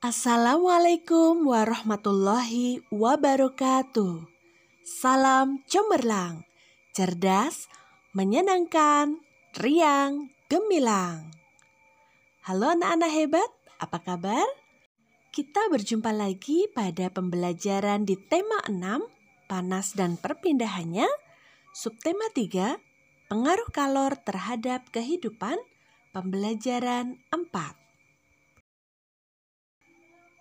Assalamualaikum warahmatullahi wabarakatuh. Salam cemerlang, cerdas, menyenangkan, riang, gemilang. Halo anak-anak hebat, apa kabar? Kita berjumpa lagi pada pembelajaran di tema 6, panas dan perpindahannya, subtema 3, pengaruh kalor terhadap kehidupan, pembelajaran 4.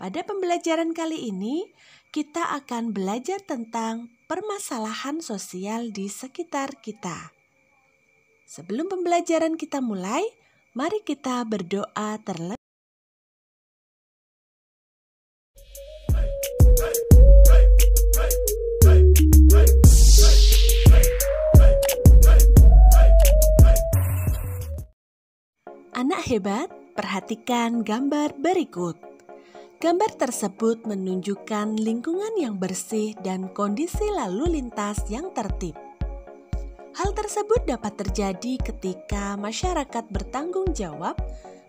Pada pembelajaran kali ini, kita akan belajar tentang permasalahan sosial di sekitar kita. Sebelum pembelajaran kita mulai, mari kita berdoa terlebih. Anak hebat, perhatikan gambar berikut. Gambar tersebut menunjukkan lingkungan yang bersih dan kondisi lalu lintas yang tertib. Hal tersebut dapat terjadi ketika masyarakat bertanggung jawab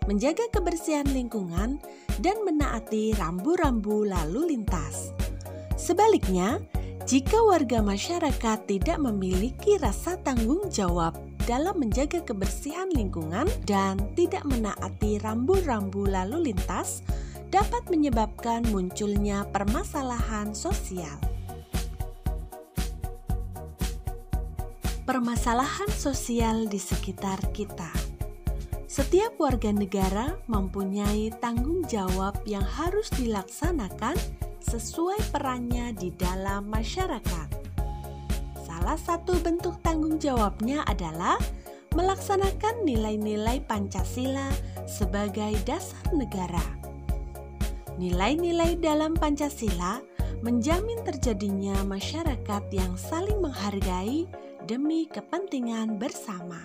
menjaga kebersihan lingkungan dan menaati rambu-rambu lalu lintas. Sebaliknya, jika warga masyarakat tidak memiliki rasa tanggung jawab dalam menjaga kebersihan lingkungan dan tidak menaati rambu-rambu lalu lintas, dapat menyebabkan munculnya permasalahan sosial. Permasalahan sosial di sekitar kita. Setiap warga negara mempunyai tanggung jawab yang harus dilaksanakan sesuai perannya di dalam masyarakat. Salah satu bentuk tanggung jawabnya adalah melaksanakan nilai-nilai Pancasila sebagai dasar negara. Nilai-nilai dalam Pancasila menjamin terjadinya masyarakat yang saling menghargai demi kepentingan bersama.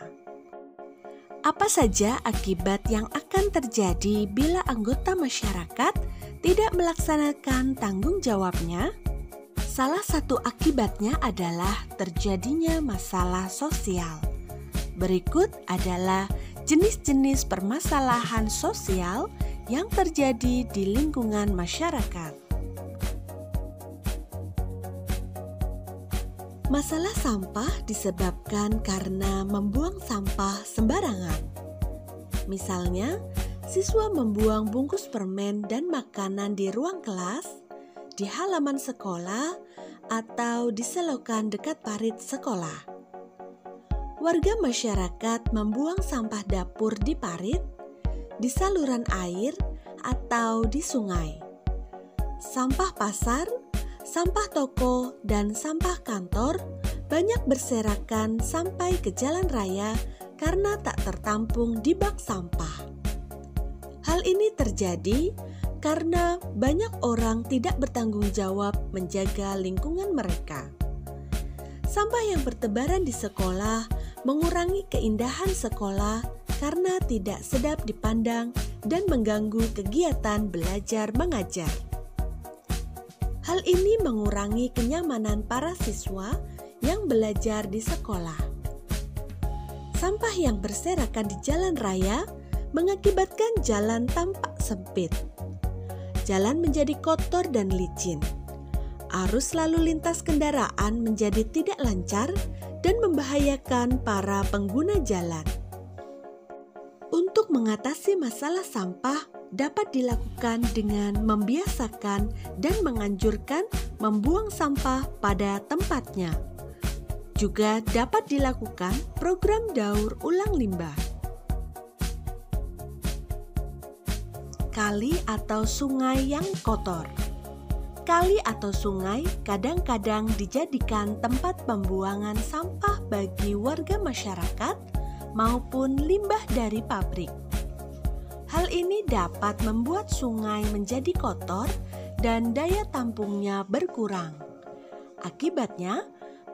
Apa saja akibat yang akan terjadi bila anggota masyarakat tidak melaksanakan tanggung jawabnya? Salah satu akibatnya adalah terjadinya masalah sosial. Berikut adalah jenis-jenis permasalahan sosial yang terjadi di lingkungan masyarakat. Masalah sampah disebabkan karena membuang sampah sembarangan. Misalnya, siswa membuang bungkus permen dan makanan di ruang kelas, di halaman sekolah, atau di selokan dekat parit sekolah. Warga masyarakat membuang sampah dapur di parit, di saluran air, atau di sungai. Sampah pasar, sampah toko, dan sampah kantor banyak berserakan sampai ke jalan raya karena tak tertampung di bak sampah. Hal ini terjadi karena banyak orang tidak bertanggung jawab menjaga lingkungan mereka. Sampah yang bertebaran di sekolah mengurangi keindahan sekolah karena tidak sedap dipandang dan mengganggu kegiatan belajar mengajar. Hal ini mengurangi kenyamanan para siswa yang belajar di sekolah. Sampah yang berserakan di jalan raya mengakibatkan jalan tampak sempit. Jalan menjadi kotor dan licin. Arus lalu lintas kendaraan menjadi tidak lancar dan membahayakan para pengguna jalan. Untuk mengatasi masalah sampah dapat dilakukan dengan membiasakan dan menganjurkan membuang sampah pada tempatnya. Juga dapat dilakukan program daur ulang limbah. Kali atau sungai yang kotor. Kali atau sungai kadang-kadang dijadikan tempat pembuangan sampah bagi warga masyarakat maupun limbah dari pabrik. Hal ini dapat membuat sungai menjadi kotor dan daya tampungnya berkurang. Akibatnya,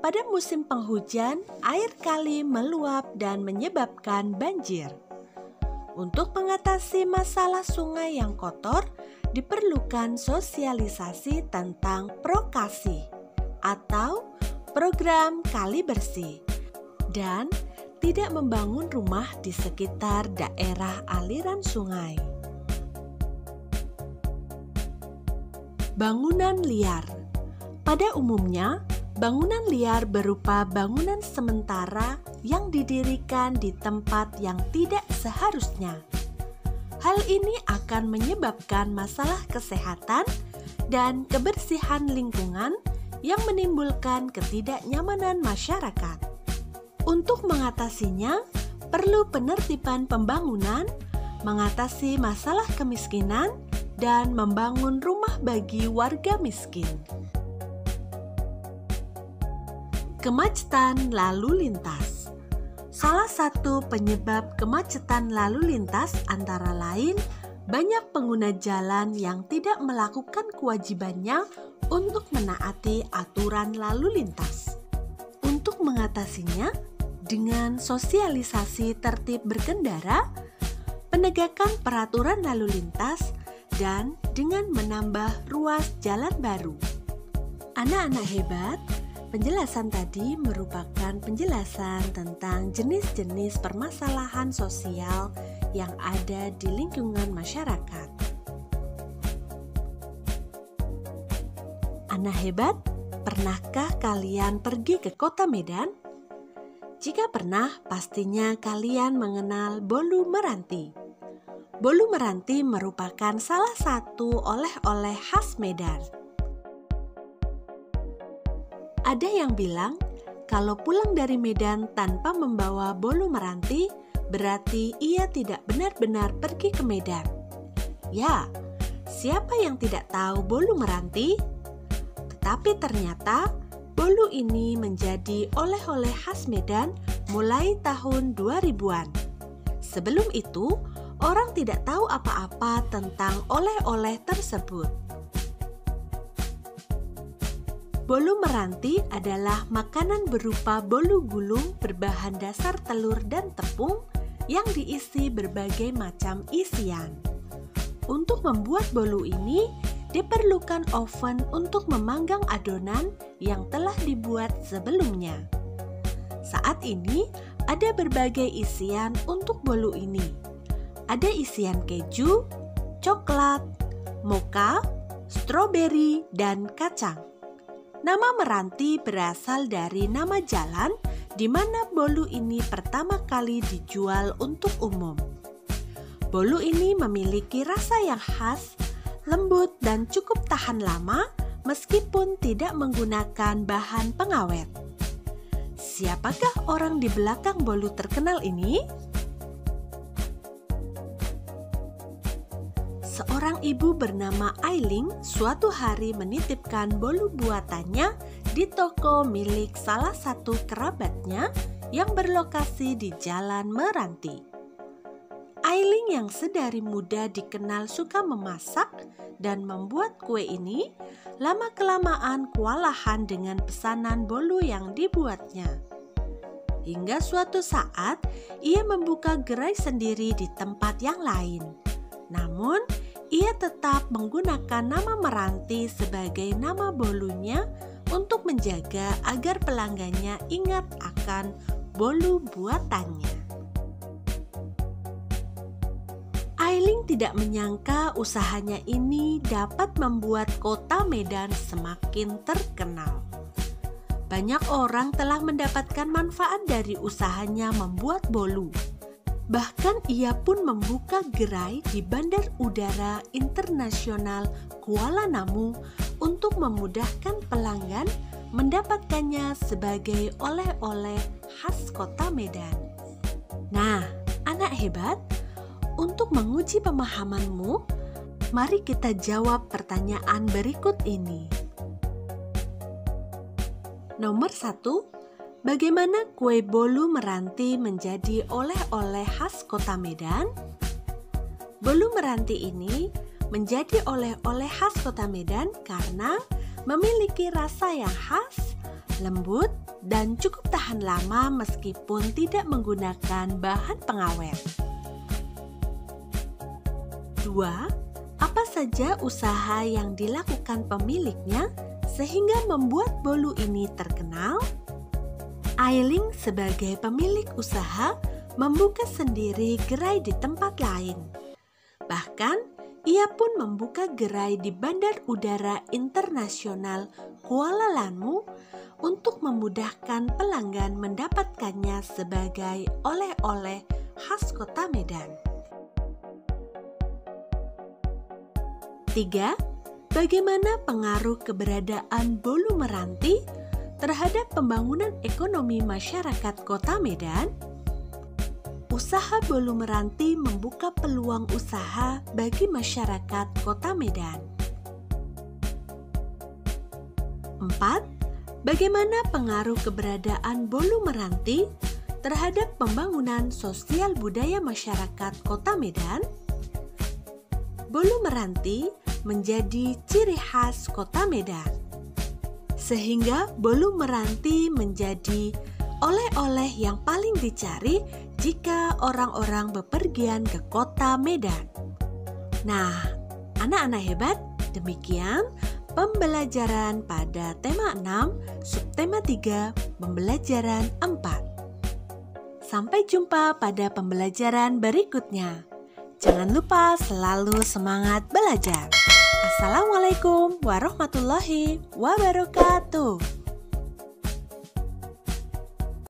pada musim penghujan, air kali meluap dan menyebabkan banjir. Untuk mengatasi masalah sungai yang kotor, diperlukan sosialisasi tentang prokasi atau program kali bersih dan tidak membangun rumah di sekitar daerah aliran sungai. Bangunan liar. Pada umumnya, bangunan liar berupa bangunan sementara yang didirikan di tempat yang tidak seharusnya. Hal ini akan menyebabkan masalah kesehatan dan kebersihan lingkungan yang menimbulkan ketidaknyamanan masyarakat. Untuk mengatasinya, perlu penertiban pembangunan, mengatasi masalah kemiskinan, dan membangun rumah bagi warga miskin. Kemacetan lalu lintas. Salah satu penyebab kemacetan lalu lintas antara lain banyak pengguna jalan yang tidak melakukan kewajibannya untuk menaati aturan lalu lintas. Untuk mengatasinya, dengan sosialisasi tertib berkendara, penegakan peraturan lalu lintas, dan dengan menambah ruas jalan baru. Anak-anak hebat, penjelasan tadi merupakan penjelasan tentang jenis-jenis permasalahan sosial yang ada di lingkungan masyarakat. Anak hebat, pernahkah kalian pergi ke kota Medan? Jika pernah, pastinya kalian mengenal bolu meranti. Bolu meranti merupakan salah satu oleh-oleh khas Medan. Ada yang bilang, kalau pulang dari Medan tanpa membawa bolu meranti, berarti ia tidak benar-benar pergi ke Medan. Ya, siapa yang tidak tahu bolu meranti? Tetapi ternyata, bolu ini menjadi oleh-oleh khas Medan mulai tahun 2000-an. Sebelum itu, orang tidak tahu apa-apa tentang oleh-oleh tersebut. Bolu meranti adalah makanan berupa bolu gulung berbahan dasar telur dan tepung yang diisi berbagai macam isian. Untuk membuat bolu ini, diperlukan oven untuk memanggang adonan yang telah dibuat sebelumnya. Saat ini, ada berbagai isian untuk bolu ini. Ada isian keju, coklat, mocha, stroberi, dan kacang. Nama meranti berasal dari nama jalan di mana bolu ini pertama kali dijual untuk umum. Bolu ini memiliki rasa yang khas, lembut, dan cukup tahan lama meskipun tidak menggunakan bahan pengawet. Siapakah orang di belakang bolu terkenal ini? Seorang ibu bernama Ailing suatu hari menitipkan bolu buatannya di toko milik salah satu kerabatnya yang berlokasi di Jalan Meranti. Ailing yang sedari muda dikenal suka memasak dan membuat kue ini, lama-kelamaan kewalahan dengan pesanan bolu yang dibuatnya. Hingga suatu saat, ia membuka gerai sendiri di tempat yang lain. Namun, ia tetap menggunakan nama Meranti sebagai nama bolunya untuk menjaga agar pelanggannya ingat akan bolu buatannya. Ailing tidak menyangka usahanya ini dapat membuat kota Medan semakin terkenal. Banyak orang telah mendapatkan manfaat dari usahanya membuat bolu. Bahkan ia pun membuka gerai di Bandar Udara Internasional Kuala Namu untuk memudahkan pelanggan mendapatkannya sebagai oleh-oleh khas kota Medan. Nah, anak hebat, untuk menguji pemahamanmu, mari kita jawab pertanyaan berikut ini. Nomor 1. Bagaimana kue bolu meranti menjadi oleh-oleh khas kota Medan? Bolu meranti ini menjadi oleh-oleh khas kota Medan karena memiliki rasa yang khas, lembut, dan cukup tahan lama meskipun tidak menggunakan bahan pengawet. 2. Apa saja usaha yang dilakukan pemiliknya sehingga membuat bolu ini terkenal? Ailing sebagai pemilik usaha membuka sendiri gerai di tempat lain. Bahkan, Ia pun membuka gerai di Bandar Udara Internasional Kuala Lanmu untuk memudahkan pelanggan mendapatkannya sebagai oleh-oleh khas Kota Medan. 3. Bagaimana pengaruh keberadaan Bolu Meranti terhadap pembangunan ekonomi masyarakat Kota Medan? Usaha Bolu Meranti membuka peluang usaha bagi masyarakat Kota Medan. 4. Bagaimana pengaruh keberadaan Bolu Meranti terhadap pembangunan sosial budaya masyarakat Kota Medan? Bolu Meranti menjadi ciri khas Kota Medan, sehingga bolu meranti menjadi oleh-oleh yang paling dicari jika orang-orang bepergian ke Kota Medan. Nah, anak-anak hebat, demikian pembelajaran pada tema 6, subtema 3, pembelajaran 4. Sampai jumpa pada pembelajaran berikutnya. Jangan lupa selalu semangat belajar. Assalamualaikum warahmatullahi wabarakatuh.